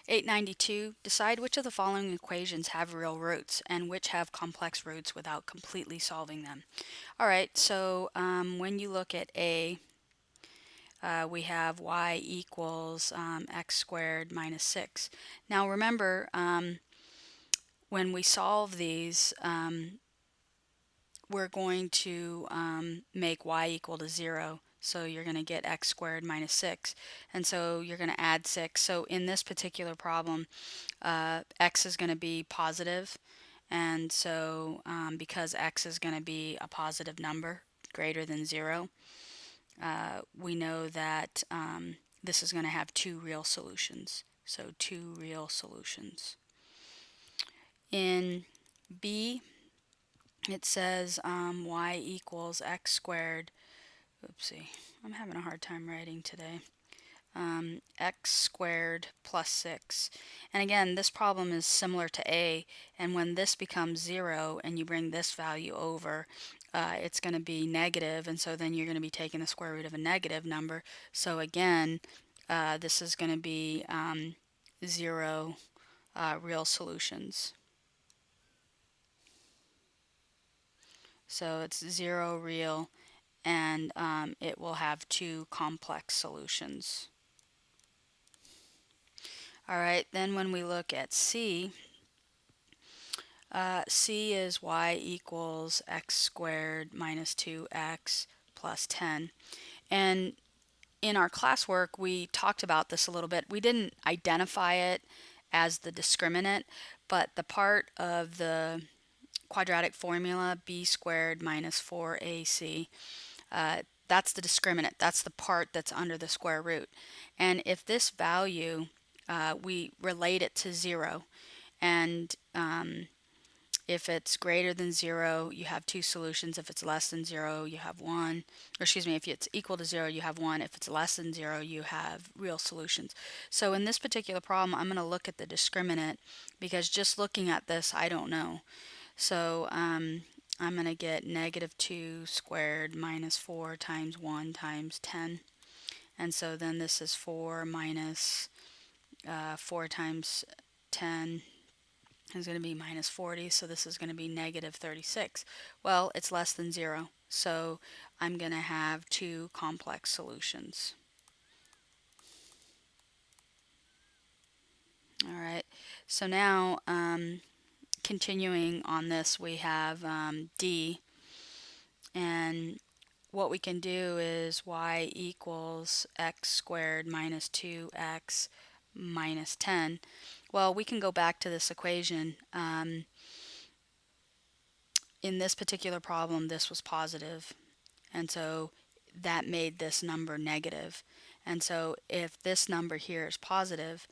892, decide which of the following equations have real roots and which have complex roots without completely solving them. All right, so when you look at A, we have y equals x squared minus 6. Now remember, when we solve these, we're going to make y equal to 0. So you're going to get x squared minus 6. And so you're going to add 6. So in this particular problem, x is going to be positive. And so because x is going to be a positive number greater than 0, we know that this is going to have two real solutions. So two real solutions. In B, it says y equals x squared. Oopsie, I'm having a hard time writing today. X squared plus 6. And again, this problem is similar to A, and when this becomes 0 and you bring this value over, it's going to be negative, and so then you're going to be taking the square root of a negative number. So again, this is going to be 0 real solutions. So it's 0 real, and it will have two complex solutions. All right, then when we look at C, C is y equals x squared minus 2x plus 10. And in our classwork, we talked about this a little bit. We didn't identify it as the discriminant, but the part of the quadratic formula, b squared minus 4ac, that's the discriminant. That's the part that's under the square root. And if this value, we relate it to 0, and if it's greater than 0, you have two solutions. If it's less than 0, you have one. Or excuse me, if it's equal to 0, you have one. If it's less than 0, you have real solutions. So in this particular problem, I'm going to look at the discriminant because just looking at this, I don't know. So I'm going to get negative 2 squared minus 4 times 1 times 10. And so then this is 4 minus 4 times 10 is going to be minus 40, so this is going to be negative 36. Well, it's less than 0, so I'm going to have two complex solutions. All right, so now continuing on this, we have D, and what we can do is y equals x squared minus 2x minus 10. Well, we can go back to this equation. In this particular problem, this was positive, and so that made this number negative. And so if this number here is positive,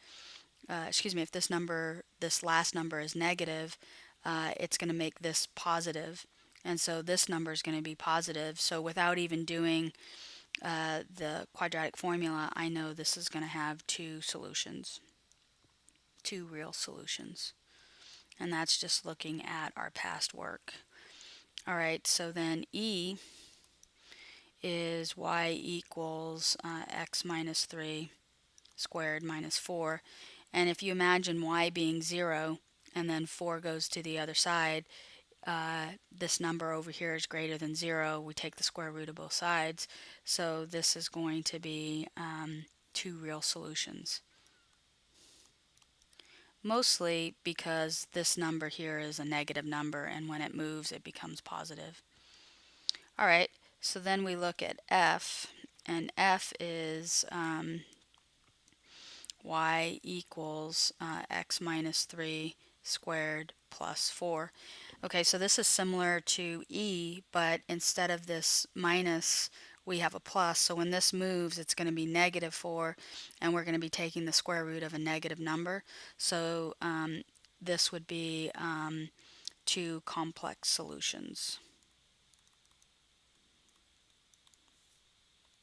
if this last number is negative, it's going to make this positive. And so this number is going to be positive. So without even doing the quadratic formula, I know this is going to have two solutions, two real solutions. And that's just looking at our past work. All right, so then E is y equals x minus 3 squared minus 4. And if you imagine y being 0 and then 4 goes to the other side, this number over here is greater than 0. We take the square root of both sides. So this is going to be two real solutions. Mostly because this number here is a negative number, and when it moves it becomes positive. All right, so then we look at F, and F is y equals x minus 3 squared plus 4. Okay, so this is similar to E, but instead of this minus, we have a plus. So when this moves, it's going to be negative 4, and we're going to be taking the square root of a negative number. So this would be two complex solutions.